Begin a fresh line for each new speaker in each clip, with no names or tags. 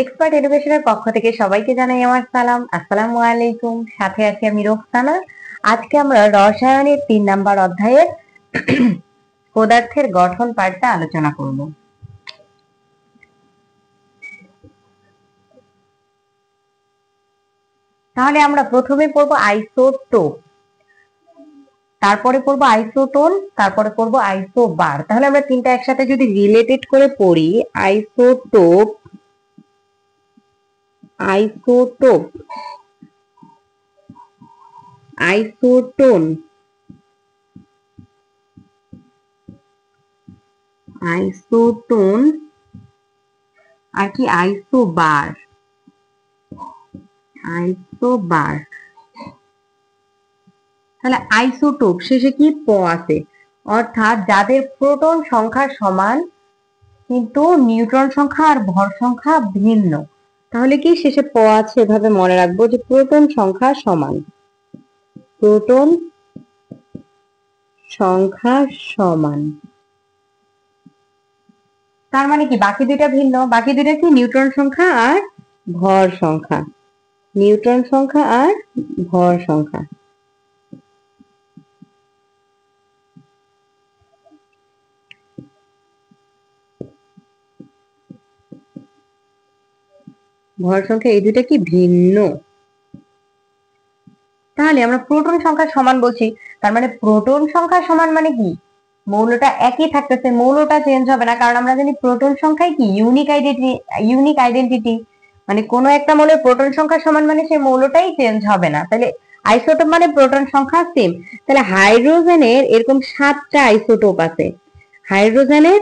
Expert এডুকেশনের পক্ষ থেকে সবাইকে জানাই আমার সালাম। আসসালামু আলাইকুম। সাথে আছি আমি রোকসানা। আজকে আমরা রসায়নের 3 নাম্বার অধ্যায়ের পদার্থের গঠন পার্টটা আলোচনা করব। তাহলে আমরা প্রথমে পড়বো আইসোটোপ, তারপরে পড়বো আইসোটোন, তারপরে পড়বো আইসোবার। তাহলে আমরা তিনটা একসাথে যদি রিলেটেড করে পড়ি, আইসোটোপ, আইসোটোপ, আইসোটোন, আইসোটোন আর কি আইসোবার, আইসোবার। তাহলে আইসোটোপ শেষে কি প আছে, অর্থাৎ যাদের প্রোটন সংখ্যা সমান কিন্তু নিউট্রন সংখ্যা আর ভর সংখ্যা ভিন্ন। তাহলে কি শেষে প আছে, এভাবে মনে রাখবো যে প্রোটন সংখ্যা সমান, প্রোটন সংখ্যা সমান। তার মানে কি বাকি দুইটা ভিন্ন, বাকি দুইটা কি নিউট্রন সংখ্যা আর ভর সংখ্যা, নিউট্রন সংখ্যা আর ভর সংখ্যা। ভর সংখ্যা এই দুইটা কি ভিন্ন। তাহলে আমরা প্রোটন সংখ্যা সমান বলছি, তার মানে প্রোটন সংখ্যা সমান মানে কি মৌলটা একই থাকতেছে, মৌলটা চেঞ্জ হবে না। কারণ আমরা জানি প্রোটন সংখ্যাই কি ইউনিক আইডেন্টিটি, মানে কোনো একটা মৌলের প্রোটন সংখ্যা সমান মানে সেই মৌলটাই চেঞ্জ হবে না। তাহলে আইসোটোপ মানে প্রোটন সংখ্যা সেম। তাহলে হাইড্রোজেনের এরকম 7টা আইসোটোপ আছে, হাইড্রোজেনের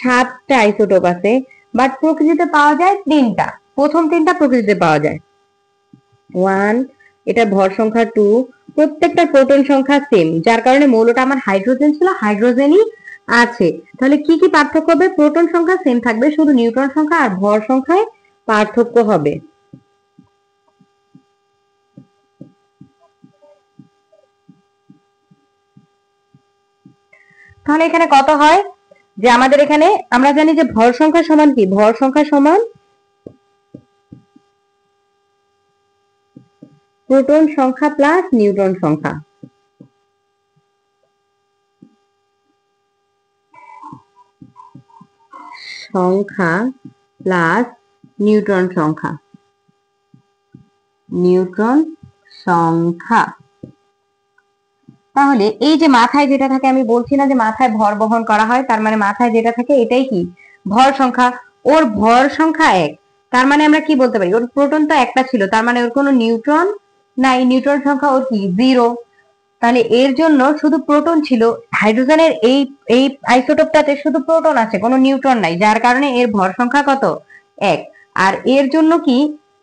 7টা আইসোটোপ আছে, বাট প্রকৃতিতে পাওয়া যায় 3টা। প্রথম 3টা প্রকৃতিতে পাওয়া যায় 1, এটা ভর সংখ্যা 2, প্রত্যেকটা প্রোটন সংখ্যা সেম, যার কারণে মৌলটা আমার হাইড্রোজেন ছিল, হাইড্রোজেনই আছে। তাহলে কি কি পার্থক্য হবে? প্রোটন সংখ্যা সেম থাকবে, শুধু নিউট্রন সংখ্যা আর ভর সংখ্যায় পার্থক্য হবে। তাহলে এখানে কত হয় যে আমাদের এখানে আমরা জানি যে ভর সংখ্যা সমান কি, ভর সংখ্যা সমান প্রোটন সংখ্যা প্লাস নিউট্রন সংখ্যা, সংখ্যা প্লাস নিউট্রন সংখ্যা, নিউট্রন সংখ্যা। তাহলে এই যে মাথায় যেটা থাকে, আমি বলছি না যে মাথায় ভর বহন করা হয়, তার মানে মাথায় যেটা থাকে এটাই কি ভর সংখ্যা। ওর ভর সংখ্যা 1, তার মানে আমরা কি বলতে পারি ওর প্রোটন তো একটা ছিল, তার মানে ওর কোনো নিউট্রন নাই, নিউট্রন সংখ্যা ওর কি 0। তাহলে এর জন্য শুধু প্রোটন ছিল, হাইড্রোজেনের এই এই আইসোটোপটাতে শুধু প্রোটন আছে, কোনো নিউট্রন নাই, যার কারণে এর ভর সংখ্যা কত 1। আর এর জন্য কি,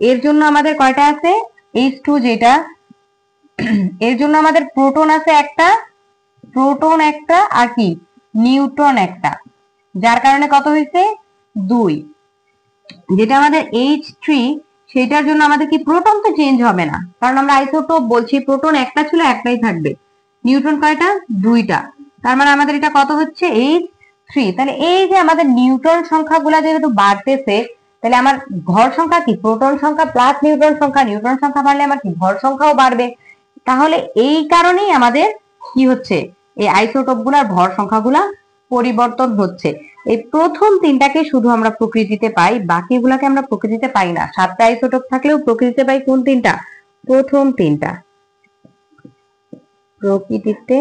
এর জন্য আমাদের কয়টা আছে H2, যেটা এর জন্য আমাদের প্রোটন আছে একটা, প্রোটন একটা আর কি নিউট্রন একটা, যার কারণে কত হয়েছে 2। যেটা আমাদের H3, সেটার জন্য আমাদের কি প্রোটন তো চেঞ্জ হবে না, কারণ আমরা আইসোটোপ বলছি, প্রোটন একটা ছিল একটাই থাকবে, নিউট্রন কয়টা 2টা, তার মানে আমাদের এটা কত হচ্ছে H3। তাহলে এই যে আমাদের নিউট্রন সংখ্যাগুলো যেহেতু বাড়তেছে, তাহলে আমার ভর সংখ্যা কি প্রোটন সংখ্যা প্লাস নিউট্রন সংখ্যা, নিউট্রন সংখ্যা বাড়লে আমার কি ভর সংখ্যাও বাড়বে। তাহলে এই কারণেই আমাদের কি হচ্ছে, এই আইসোটোপ গুলার ভর সংখ্যাগুলা পরিবর্তন হচ্ছে। এই প্রথম 3টাকে শুধু আমরা প্রকৃতিতে পাই, বাকিগুলাকে আমরা প্রকৃতিতে পাই না। 7টা আইসোটোপ থাকলেও প্রকৃতিতে পাই কোন 3টা, প্রথম 3টা প্রকৃতিতে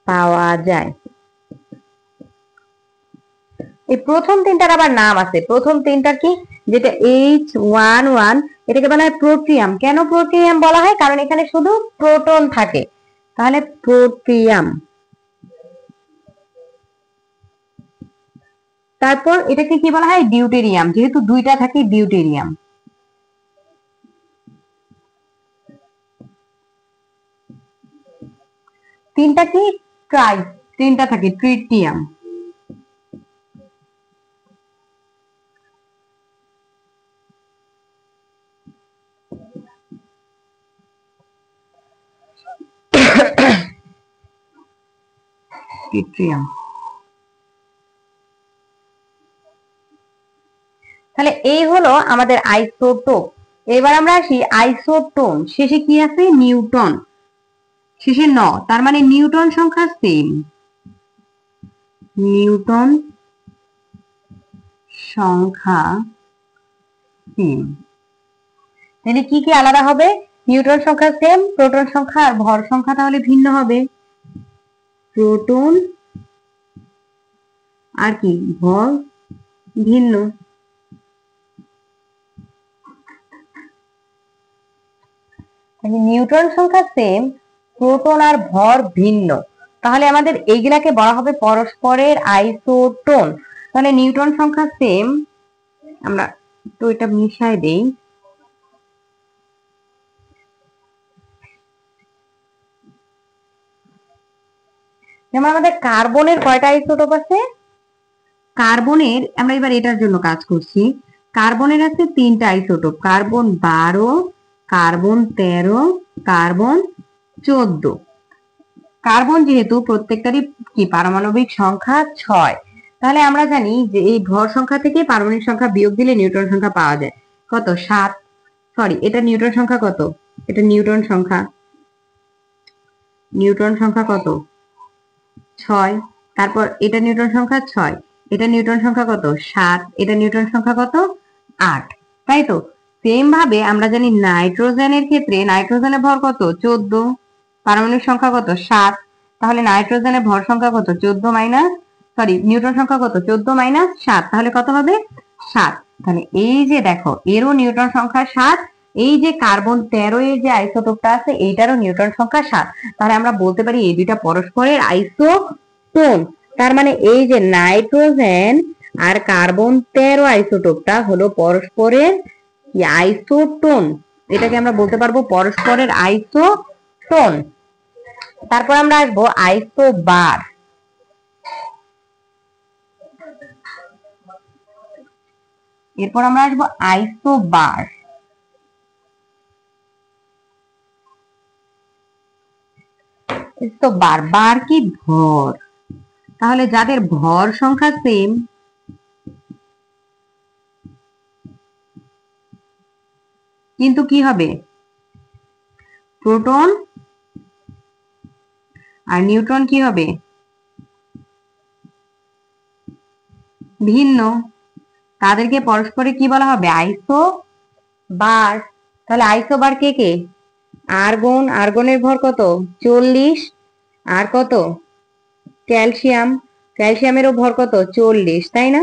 পাওয়া যায়। এই প্রথম 3টার আবার নাম আছে, প্রথম 3টার কি, যেটা H11, এটাকে বলা হয় প্রোটিয়াম। কেন প্রোটিয়াম বলা হয়? কারণ এখানে শুধু প্রোটন থাকে, তাহলে প্রোটিয়াম। তারপর এটাকে কি বলা হয়, ডিউটেরিয়াম, যেহেতু 2টা থাকে ডিউটেরিয়াম। তিনটা কি ট্রাই, 3টা থাকে ট্রিটিয়াম। ট্রিটিয়াম। তাহলে এই হলো আমাদের আইসোটোপ। এবার আমরা আসি আইসোটোন। শেষে কি আছে? নিউটন। শেষে ন, তার মানে নিউটন সংখ্যা সেম। নিউটন সংখ্যা সেম। তাহলে কি কি আলাদা হবে? নিউটন সংখ্যা সেম, প্রোটন সংখ্যা আর ভর সংখ্যা তাহলে ভিন্ন হবে। প্রোটন আর কি ভর ভিন্ন। নিউটন সংখ্যা সেম, প্রোটন আর ভর ভিন্ন, তাহলে আমাদের এইগুলাকে বলা হবে পরস্পরের আইসোটোন। তাহলে নিউটন সংখ্যা সেম, আমরা তো এটা মিশাই দেই। যেমন আমাদের কার্বনের কয়টা আইসোটোপ আছে? কার্বনের, আমরা এবার এটার জন্য কাজ করছি, কার্বনের আছে 3টা isotope, carbon 12, carbon 13, carbon 14। Carbon যেহেতু প্রত্যেকটারই কি পারমাণবিক সংখ্যা 6, তাহলে আমরা জানি যে এই ভর সংখ্যা থেকে পারমাণবিক সংখ্যা বিয়োগ দিলে নিউটন সংখ্যা পাওয়া যায় কত? 7। সরি, এটা নিউটন সংখ্যা কত? এটা নিউটন সংখ্যা, নিউটন সংখ্যা কত? 6। তারপর এটা নিউটন সংখ্যা 6, এটা নিউটন সংখ্যা কত? 7, এটা নিউটন সংখ্যা কত? 8। তাই তো সেম ভাবে আমরা জানি নাইট্রোজেনের ক্ষেত্রে নাইট্রোজেনের ভর কত? 14, পারমাণবিক সংখ্যা কত? 7। তাহলে নাইট্রোজেনের ভর সংখ্যা কত? 14 মাইনাস, সরি নিউটন সংখ্যা কত? 14 মাইনাস 7, তাহলে কত হবে? 7। তাহলে এই যে দেখো এরও নিউটন সংখ্যা 7, এই যে কার্বন 13 এর যে আইসোটোপটা আছে এইটারও নিউটন সংখ্যা 7। তাহলে আমরা বলতে পারি এই দুইটা পরস্পরের আইসোটোন। তার মানে এই যে নাইট্রোজেন আর কার্বন 13 আইসোটোপটা হলো পরস্পরের আইসোটোন। এটাকে আমরা বলতে পারবো পরস্পরের আইসোটোন। তারপর আমরা আসবো আইসোবার। এরপর আমরা আসবো আইসোবার। তো বার বার কি ভর, তাহলে যাদের ভর সংখ্যা সেম কিন্তু কি হবে? প্রোটন আর নিউট্রন কি হবে? ভিন্ন, তাদেরকে পরস্পরে কি বলা হবে? আইসোবার। তাহলে আইসোবার কে কে? আর্গন, আর্গনের ভর কত? 40। আর কত? ক্যালসিয়াম, ক্যালসিয়ামেরও ভর কত? 40, তাই না?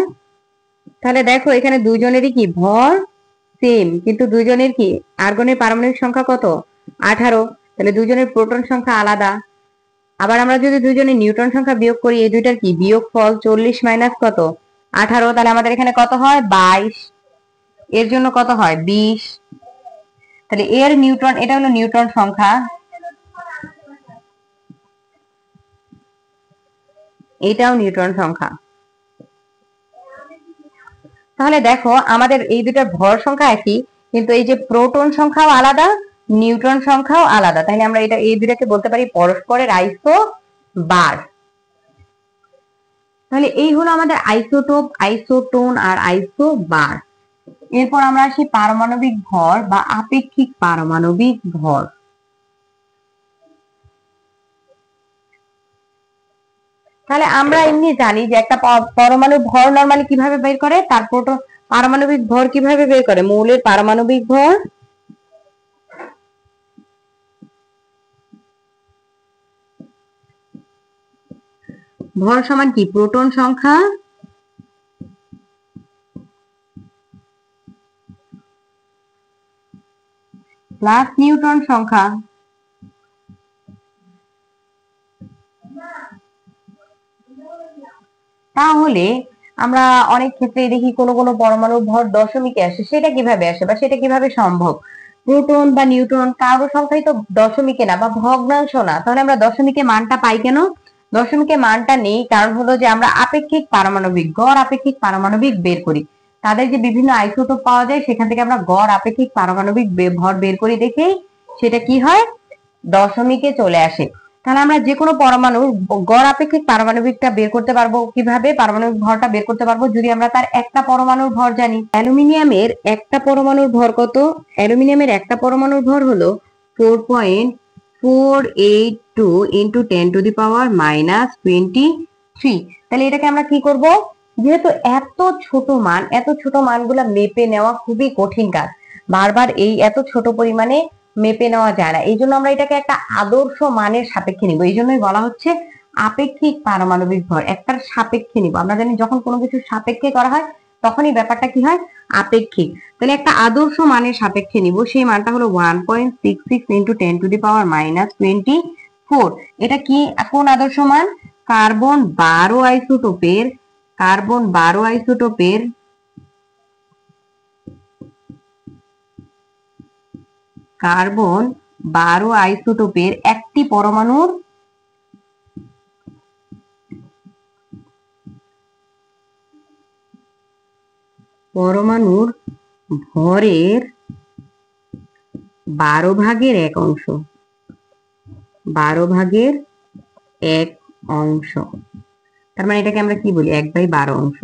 তাহলে দেখো এখানে দুজনেরই কি ভর সেম, কিন্তু দুজনের কি আর্গনের পারমাণবিক সংখ্যা কত? 18। তাহলে দুজনের প্রোটন সংখ্যা আলাদা। আবার আমরা যদি দুজনের নিউটন সংখ্যা বিয়োগ করি, এই দুইটার কি বিয়োগ ফল? 40 মাইনাস কত? 18। তাহলে আমাদের এখানে কত হয়? 22। এর জন্য কত হয়? 20। তাহলে এর নিউটন, এটা হলো নিউটন সংখ্যা, এটাও নিউটন সংখ্যা। তাহলে দেখো আমাদের এই দুটার ভর সংখ্যা একই, কিন্তু এই যে প্রোটন সংখ্যাও আলাদা, নিউট্রন সংখ্যাও আলাদা। তাহলে আমরা এটা এই দুটাকে বলতে পারি পরস্পরের আইসোবার। তাহলে এই হলো আমাদের আইসোটোপ, আইসোটোন আর আইসোবার। এরপর আমরা আসি পারমাণবিক ভর বা আপেক্ষিক পারমাণবিক ভর। তাহলে আমরা এমনি জানি যে একটা পরমাণু ভর নরমালি কিভাবে বের করে, তারপর পারমাণবিক ভর কিভাবে বের করে? মৌলের পারমাণবিক ভর ভর সমান কি? প্রোটন সংখ্যা প্লাস নিউট্রন সংখ্যা। তাহলে আমরা অনেক ক্ষেত্রে দেখি কোনো কোনো পরমাণু ভর দশমিকে আসে, সেটা কিভাবে আসে বা সেটা কিভাবে সম্ভব? প্রোটন বা নিউট্রন কারো সংখ্যাই তো দশমিকে না বা ভগ্নাংশ না, তাহলে আমরা দশমিকে মানটা পাই কেন? দশমিকে মানটা নেই কারণ হলো যে আমরা আপেক্ষিক পারমাণবিক, গড় আপেক্ষিক পারমাণবিক বের করি। তাদের যে বিভিন্ন আইসোটোপ পাওয়া যায় সেখান থেকে আমরা গড় আপেক্ষিক পারমাণবিক ভর বের করি, দেখেই সেটা কি হয়? দশমিকে চলে আসে। তাহলে আমরা যে কোনো পরমাণুর গড় আপেক্ষিক পারমাণবিকটা বের করতে পারবো কিভাবে, পারমাণবিক ভরটা বের করতে পারবো যদি আমরা তার একটা পরমাণুর ভর জানি। অ্যালুমিনিয়ামের একটা পরমাণুর ভর কত? অ্যালুমিনিয়ামের একটা পরমাণুর ভর হলো 4.482 ইন্টু 10⁻⁻23। তাহলে এটাকে আমরা কি করব, যেহেতু এত ছোট মানগুলা মেপে নেওয়া খুবই কঠিন কাজ, বারবার এই এত ছোট পরিমাণে মেপে নেওয়া যায় না, এই জন্য আমরা এটাকে একটা আদর্শ মানের সাপেক্ষে নিব। এই জন্যই বলা হচ্ছে আপেক্ষিক পারমাণবিক ভর, একটার সাপেক্ষে নিব। আমরা জানি যখন কোনো কিছু সাপেক্ষে করা হয় তখনই ব্যাপারটা কি হয়, আপেক্ষিক। তাহলে একটা আদর্শ মানের সাপেক্ষে নিব, সেই মানটা হলো 1.66 ইন্টু 10⁻⁻24। এটা কি, কোন আদর্শ মান? কার্বন 12 আইসোটোপের একটি পরমাণুর ভরের 12 ভাগের 1 অংশ, 12 ভাগের 1 অংশ। তার মানে এটাকে আমরা কি বলি, 1/12 অংশ,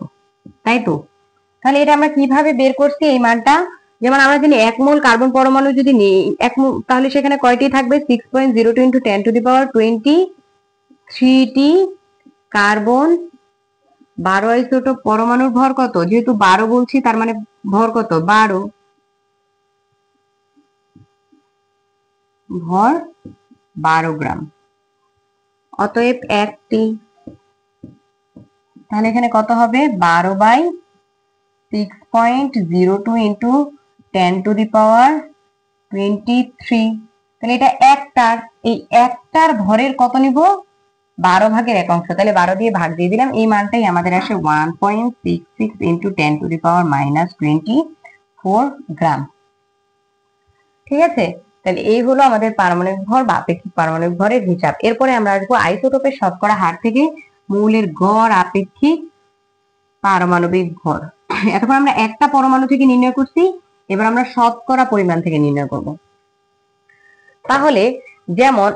তাই তো? তাহলে এটা আমরা কিভাবে বের করছি এই মানটা? যেমন আমরা জানি 1 মোল কার্বন পরমাণু যদি নিই, 1 মোল, তাহলে সেখানে কয়টি থাকবে? 6.02 ইন্টু 10⁻23টি কার্বন 12 আইসোটোপ পরমাণুর ভর কত? যেহেতু 12 বলছি তার মানে ভর কত? 12, ভর 12 গ্রাম, অতএব একটি। তাহলে এখানে কত হবে? 12/6.02 ইন্টু 10⁻23। তাহলে এটা একটার, এই একটার ভরের কত নিব? 12 ভাগের 1 অংশ। তাহলে 12 দিয়ে ভাগ দিয়ে দিলাম, এই মানটাই আমাদের আসে 1.66 ইন্টু 10⁻⁻24 গ্রাম। ঠিক আছে? তাহলে এই হলো আমাদের পারমাণবিক ভর বা আপেক্ষিক পারমাণবিক ভরের হিসাব। এরপরে আমরা আসবো আইসোটোপের শতকরা হার থেকে মৌলের গড় আপেক্ষিক পারমাণবিক ভর। এতক্ষণ আমরা একটা পরমাণু থেকে নির্ণয় করছি, এবার আমরা শতকরা পরিমাণ থেকে নির্ণয় করব। তাহলে যেমন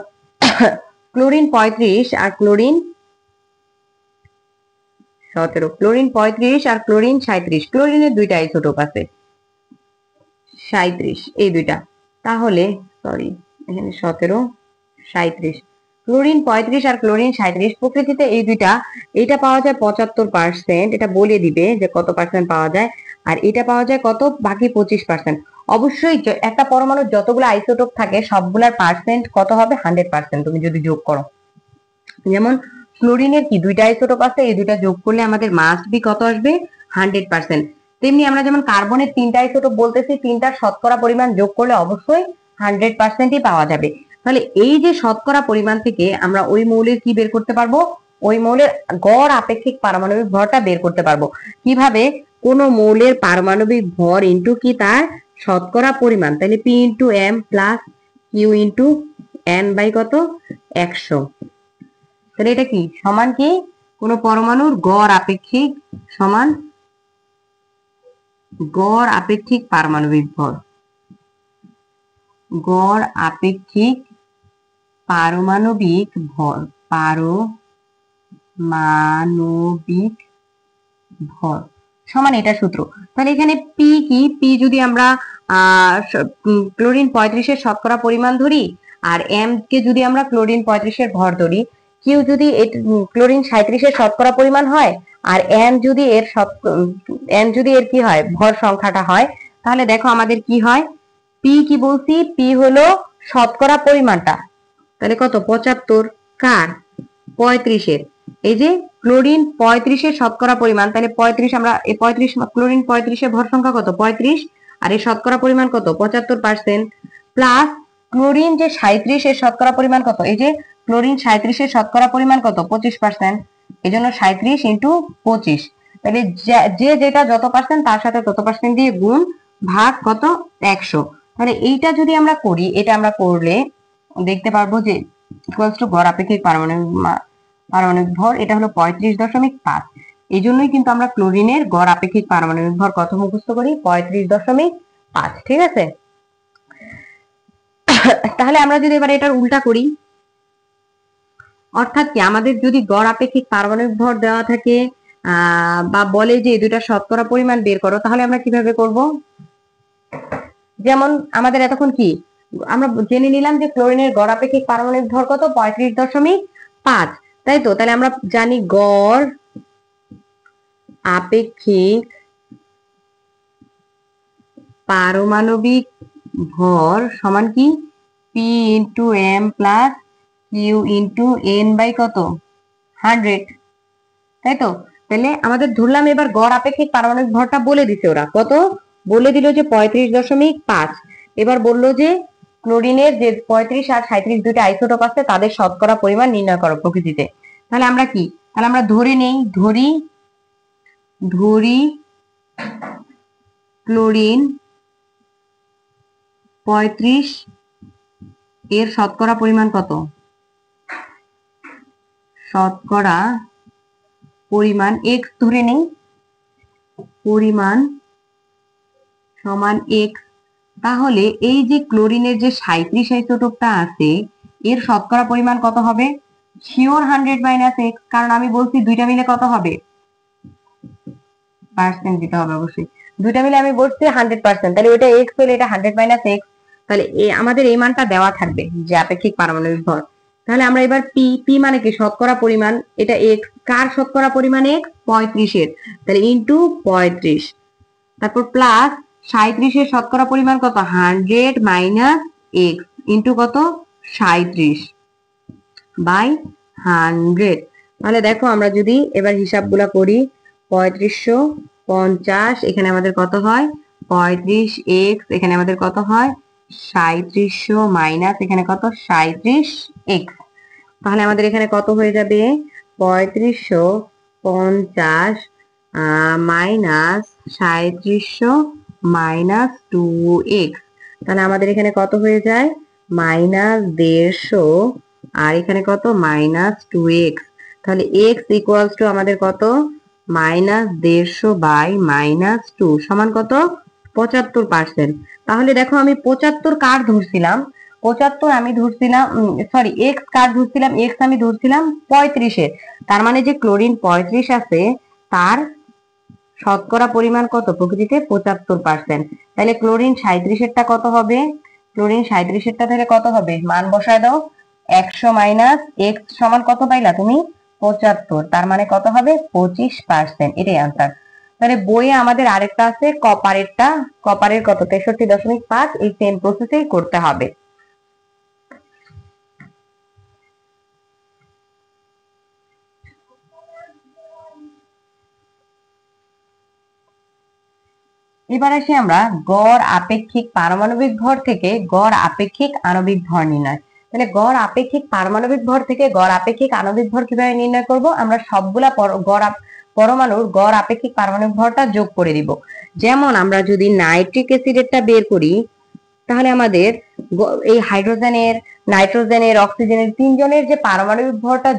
ক্লোরিন 35 আর ক্লোরিন 17, ক্লোরিন 35 আর ক্লোরিন 37, ক্লোরিনের দুইটা আইসোটোপ আছে, 37 এই দুইটা। তাহলে সরি, এখানে 17, 37, ক্লোরিন 35 আর ক্লোরিন 37 প্রকৃতিতে এই দুইটা, এটা পাওয়া যায় 75%, এটা বলে দিবে যে কত পার্সেন্ট পাওয়া যায়, আর এটা পাওয়া যায় কত, বাকি 25%। অবশ্যই একটা পরমাণুর যতগুলো আইসোটোপ থাকে সবগুলার পার্সেন্ট কত হবে? 100% তুমি যদি যোগ করো। যেমন ক্লোরিনের কি দুইটা আইসোটোপ আছে, এই দুইটা যোগ করলে আমাদের মাস্ট বি কত আসবে? 100%। তেমনি আমরা যেমন কার্বনের 3টা আইসোটোপ বলতেছি, 3টার শতকরা পরিমাণ যোগ করলে অবশ্যই 100%ই পাওয়া যাবে। তাহলে এই যে শতকরা পরিমাণ থেকে আমরা ওই মৌলের কি বের করতে পারবো? ওই মৌলের গড় আপেক্ষিক পারমাণবিক ভরটা বের করতে পারবো। কিভাবে? কোন মৌলের পারমাণবিক ভর ইন্টু কি তার শতকরা পরিমাণ, তাহলে P into M plus Q into N by কত? 100। তাহলে এটা কি সমান কি? কোন পরমাণুর গড় আপেক্ষিক সমান গড় আপেক্ষিক পারমাণবিক ভর, গড় আপেক্ষিক পারমাণবিক ভর, পারমাণবিক ভর সমান এটা সূত্র। তাহলে এখানে পি কি? পি যদি আমরা ক্লোরিন 35-এর শতকরা পরিমাণ ধরি, আর এম কে যদি আমরা ক্লোরিন 35-এর ভর ধরি, কিউ যদি ক্লোরিন 37-এর শতকরা পরিমাণ হয়, আর এন যদি এর কি হয়, ভর সংখ্যাটা হয়, তাহলে দেখো আমাদের কি হয়। পি কি বলছি? পি হলো শতকরা পরিমাণটা, তাহলে কত? 75। কার? 35-এর। এই যে ক্লোরিন 35-এর শতকরা পরিমাণ, তাহলে 35, আমরা এই 35, ক্লোরিন 35-এর ভর সংখ্যা কত? 35, আর এই শতকরা পরিমাণ কত? 75%। প্লাস ক্লোরিন যে 37-এর শতকরা পরিমাণ কত? এই যে ক্লোরিন 37-এর শতকরা পরিমাণ কত? 25%। এই জন্য 37 ইন্টু 25, তাহলে যে যেটা যত পার্সেন্ট তার সাথে তত পার্সেন্ট দিয়ে গুণ ভাগ কত? 100। তাহলে এইটা যদি আমরা করি, এটা আমরা করলে দেখতে পারবো যে ইকুয়ালস টু গড় আপেক্ষিক পারমাণবিক ভর, এটা হলো 35.5। এই জন্যই কিন্তু আমরা ক্লোরিনের গড় আপেক্ষিক পারমাণবিক ভর কত মুখস্থ করি? 35.5। ঠিক আছে? তাহলে আমরা যদি এবার এটার উল্টা করি, অর্থাৎ কি আমাদের যদি গড় আপেক্ষিক পারমাণবিক ভর দেওয়া থাকে বা বলে যে দুইটা শতকরা পরিমাণ বের করো, তাহলে আমরা কিভাবে করব? যেমন আমাদের এতক্ষণ কি আমরা জেনে নিলাম যে ক্লোরিনের গড় আপেক্ষিক পারমাণবিক ভর কত, 35.5, তাই তো? তাহলে আমরা জানি গড় আপেক্ষিক পারমাণবিক ভর সমান কি P into M plus Q into N by কত 100, তাই তো? তাহলে আমাদের ধরলাম এবার গড় আপেক্ষিক পারমাণবিক ভরটা বলে দিছে, ওরা কত বলে দিল যে 35.5। এবার বললো যে ক্লোরিনের যে 35 আর 37 দুইটা আইসোটোপ আছে তাদের শতকরা পরিমাণ নির্ণয় করো প্রকৃতিতে। তাহলে আমরা কি, তাহলে আমরা ধরে নেই, ধরি ক্লোরিন 35 এর শতকরা পরিমাণ কত, শতকরা পরিমাণ x ধরে নেই, পরিমাণ সমান x। তাহলে এই যে ক্লোরিনের যে 37 আইসোটোপটা আছে এর শতকরা পরিমাণ কত হবে? শিওর 100 মাইনাস x, কারণ আমি বলছি দুইটা মিলে কত হবে, পার্সেন্ট দিতে হবে অবশ্যই, দুইটা মিলে আমি বলছি 100%, তাহলে ওইটা x হলে এটা 100 মাইনাস x, তাহলে আমাদের এই মানটা দেওয়া থাকবে যে আপেক্ষিক পারমাণবিক ভর। তাহলে আমরা এবার পি মানে কি শতকরা পরিমাণ, এটা x, কার শতকরা পরিমাণ x 35 এর, তাহলে ইনটু 35, তারপর প্লাস 37 এর শতকরা পরিমাণ কত 100 মাইনাস x ইনটু কত 37 বাই 100। তাহলে দেখো আমরা যদি এবার হিসাবগুলা করি, 3550 এখানে আমাদের কত হয় 35x, এখানে আমাদের কত হয় 3700 মাইনাস এখানে কত 37x, তাহলে আমাদের এখানে কত হয়ে যাবে 3550 মাইনাস 3700 মাইনাস 2x, তাহলে আমাদের এখানে কত হয়ে যায় মাইনাস 150 আর এখানে কত মাইনাস 2x, তাহলে x ইকুয়ালস টু আমাদের কত মাইনাস 150 বাই মাইনাস 2 সমান কত 75%। তাহলে দেখো আমি 75 কার ধরছিলাম, 75 আমি ধরছিলাম, সরি এক্স কার ধরছিলাম, এক্স আমি ধরছিলাম 35 এর, তার মানে যে ক্লোরিন 35 আছে তার শতকরা পরিমাণ কত প্রকৃতিতে 75%। তাহলে ক্লোরিন 37 এরটা কত হবে, ক্লোরিন 37 এরটা তাহলে কত হবে, মান বসায় দাও, 100 মাইনাস এক্স সমান কত পাইলা তুমি 75, তার মানে কত হবে 25%, এটাই আনসার। তাহলে বইয়ে আমাদের আরেকটা আছে কপারেরটা, কপারের কত 63.5, এই সেম প্রসেসেই করতে হবে। এবার আসি আমরা গড় আপেক্ষিক পারমাণবিক ভর থেকে গড় আপেক্ষিক আণবিক ভর নির্ণয়। তাহলে গড় আপেক্ষিক পারমাণবিক ভর থেকে গড় আপেক্ষিক আণবিক ভর কিভাবে নির্ণয় করব, আমরা সবগুলা পরমাণুর গড় আপেক্ষিক পারমাণবিক ভরটা যোগ করে দিব। যেমন আমরা যদি নাইট্রিক অ্যাসিডেরটা বের করি, তাহলে আমাদের এই হাইড্রোজেনের, নাইট্রোজেনের, অক্সিজেনের তিনজনের যে পারমাণবিক ভরটা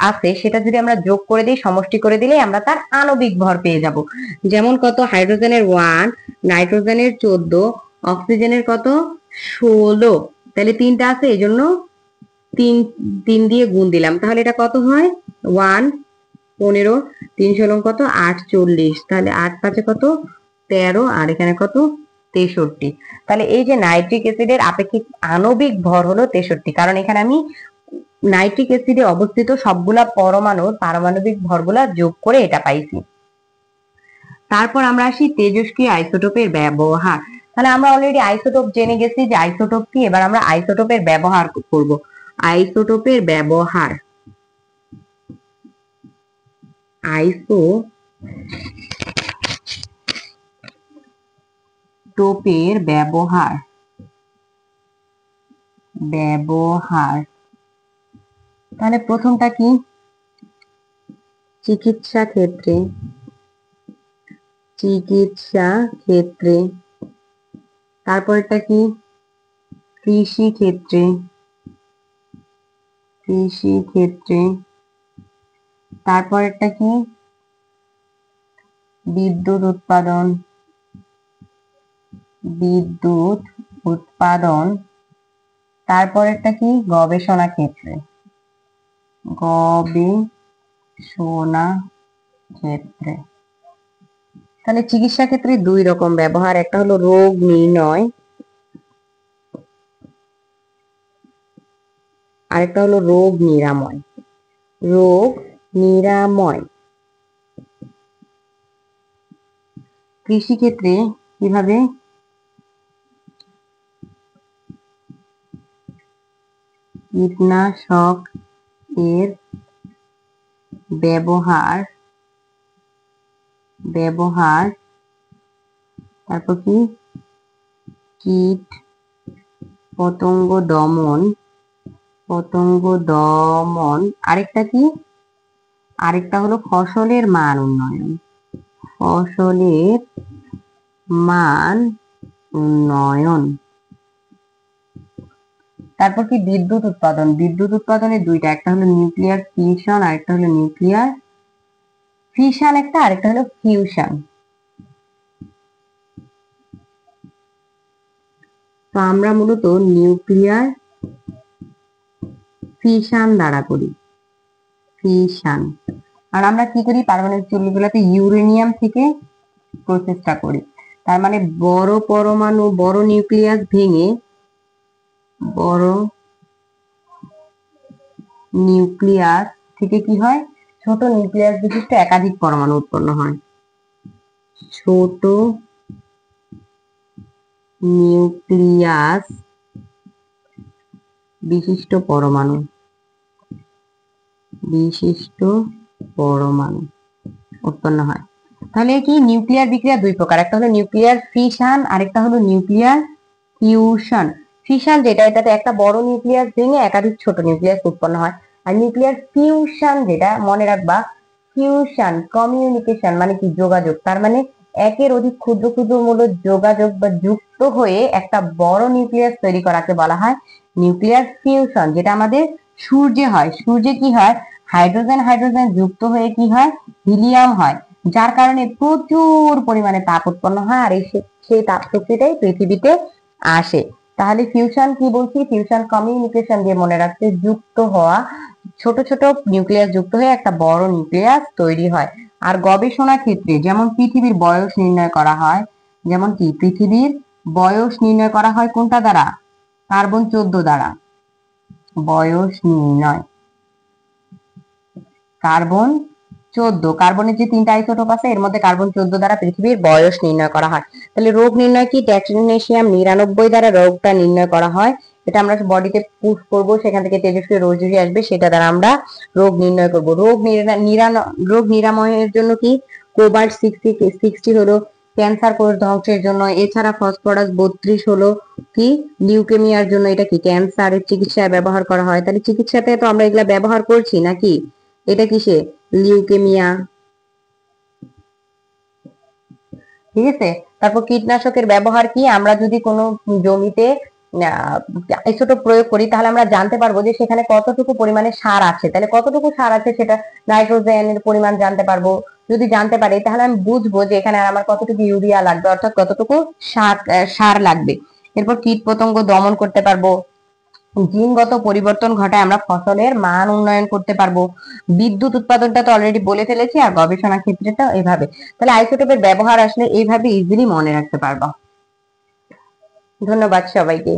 আছে সেটা যদি আমরা যোগ করে দিই, সমষ্টি করে দিলে আমরা তার আণবিক ভর পেয়ে যাব। যেমন কত হাইড্রোজেনের 1, নাইট্রোজেনের 14, অক্সিজেনের কত 16, তাহলে তিনটা আছে এই জন্য তিন তিন দিয়ে গুণ দিলাম, তাহলে এটা কত হয় 1 15, 3 ষোলো কত 48, তাহলে 8 5 কত 13 আর এখানে কত 63। তাহলে এই যে নাইট্রিক অ্যাসিডের আপেক্ষিক আণবিক ভর হলো 63, কারণ এখানে আমি নাইট্রিক অ্যাসিডে অবস্থিত সবগুলা পরমাণুর পারমাণবিক ভরগুলা যোগ করে এটা পাইছি। তারপর আমরা আসি তেজস্ক্রিয় আইসোটোপের ব্যবহার। তাহলে আমরা অলরেডি আইসোটোপ জেনে গেছি যে আইসোটোপ কি, এবার আমরা আইসোটোপের ব্যবহার করব। আইসোটোপের ব্যবহার, আইসোটোপের ব্যবহার, তাহলে প্রথমটা কি চিকিৎসা ক্ষেত্রে, তারপরটা কি কৃষি ক্ষেত্রে, তারপরটা কি বিদ্যুৎ উৎপাদন, তারপরেরটা কি গবেষণা ক্ষেত্রে। গবেষণা ক্ষেত্রে। তাহলে চিকিৎসা ক্ষেত্রে দুই রকম ব্যবহার, একটা হলো রোগ নির্ণয়, আরেকটা হলো রোগ নিরাময়। রোগ নিরাময় কৃষি ক্ষেত্রে কিভাবে কীটনাশক এর ব্যবহার ব্যবহার তারপর কি কীট পতঙ্গ দমন, আরেকটা কি, আরেকটা হলো ফসলের মান উন্নয়ন। ফসলের মান উন্নয়ন। তারপর কি বিদ্যুৎ উৎপাদন। বিদ্যুৎ উৎপাদনের দুইটা, একটা হলো নিউক্লিয়ার ফিউশন, আরেকটা হলো নিউক্লিয়ার ফিশন, একটা আরেকটা হলো ফিউশন। তো আমরা মূলত নিউক্লিয়ার ফিশন দ্বারা করি, ফিশন। আর আমরা কি করি, পারমাণবিক চুল্লিগুলোতে ইউরেনিয়াম থেকে প্রসেসটা করি। তার মানে বড় পরমাণু, বড় নিউক্লিয়াস ভেঙে বড় নিউক্লিয়াস থেকে কি হয়, ছোট নিউক্লিয়াস বিশিষ্ট একাধিক পরমাণু উৎপন্ন হয়। ছোট নিউক্লিয়াস বিশিষ্ট পরমাণু উৎপন্ন হয়। তাহলে কি নিউক্লিয়ার বিক্রিয়া দুই প্রকার, একটা হলো নিউক্লিয়ার ফিশন, আরেকটা হলো নিউক্লিয়ার ফিউশন। ফিশন যেটা, এটাতে একটা বড় নিউক্লিয়াস ভেঙে একাধিক ছোট নিউক্লিয়াস উৎপন্ন হয়। আর নিউক্লিয়ার ফিউশন যেটা, মনে রাখবা, ফিউশন কমিউনিকেশন মানে কি যোগাযোগ, তার মানে একের অধিক ক্ষুদ্র ক্ষুদ্র মূলক যোগাযোগ বা যুক্ত হয়ে একটা বড় নিউক্লিয়াস তৈরি করাকে বলা হয় নিউক্লিয়ার ফিউশন। যেটা আমাদের সূর্যে হয়। সূর্যে কি হয়, হাইড্রোজেন হাইড্রোজেন যুক্ত হয়ে কি হয়, হিলিয়াম হয়, যার কারণে প্রচুর পরিমাণে তাপ উৎপন্ন হয়। আর সেই তাপ শক্তিটাই পৃথিবীতে আসে। তাহলে ফিউশন কি বলছি, ফিউশন কমিউনিকেশন দিয়ে মনে রাখতে, যুক্ত হওয়া, ছোট ছোট নিউক্লিয়াস যুক্ত হয়ে একটা বড় নিউক্লিয়াস তৈরি হয়। আর গবেষণা ক্ষেত্রে যেমন পৃথিবীর বয়স নির্ণয় করা হয়, যেমন কি পৃথিবীর বয়স নির্ণয় করা হয় কোনটা দ্বারা, কার্বন 14 দ্বারা। বয়স নির্ণয় কার্বন 14, কার্বনের যে তিনটা আইসোটোপ আছে এর মধ্যে কার্বন 14 দ্বারা পৃথিবীর বয়স নির্ণয় করা হয়। তাহলে রোগ নির্ণয় কি, টেকনেশিয়াম 99 দ্বারা রোগটা নির্ণয় করা হয়। এটা আমরা বডিতে পুশ করব, সেখান থেকে তেজস্ক্রিয় রশ্মি আসবে, সেটা দ্বারা আমরা রোগ নির্ণয় করব। রোগ নিরাময়ের জন্য কি, কোবাল্ট 60 হলো ক্যান্সার কোষ ধ্বংসের জন্য, এছাড়া ফসফরাস 32 হলো কি লিউকেমিয়ার জন্য, এটা কি ক্যান্সারের চিকিৎসায় ব্যবহার করা হয়। তাহলে চিকিৎসাতে তো আমরা এগুলা ব্যবহার করছি নাকি, এটা কিসে, লিউকেমিয়া। ঠিক আছে। তারপর কীটনাশকের ব্যবহার কি, আমরা যদি কোনো জমিতে আইসোটোপ প্রয়োগ করি তাহলে আমরা জানতে পারবো যে সেখানে কতটুকু পরিমাণে সার আছে। তাহলে কতটুকু সার আছে সেটা, নাইট্রোজেনের পরিমাণ জানতে পারবো। যদি জানতে পারি তাহলে আমি বুঝবো যে এখানে আমার কতটুকু ইউরিয়া লাগবে, অর্থাৎ কতটুকু সার লাগবে। এরপর কীট পতঙ্গ দমন করতে পারবো। জিনগত পরিবর্তন ঘটায় আমরা ফসলের মান উন্নয়ন করতে পারবো। বিদ্যুৎ উৎপাদনটা তো অলরেডি বলে ফেলেছি, আর গবেষণা ক্ষেত্রেটা এভাবে। তাহলে আইসোটোপের ব্যবহার আসলে এইভাবে ইজিলি মনে রাখতে পারবো। ধন্যবাদ সবাইকে।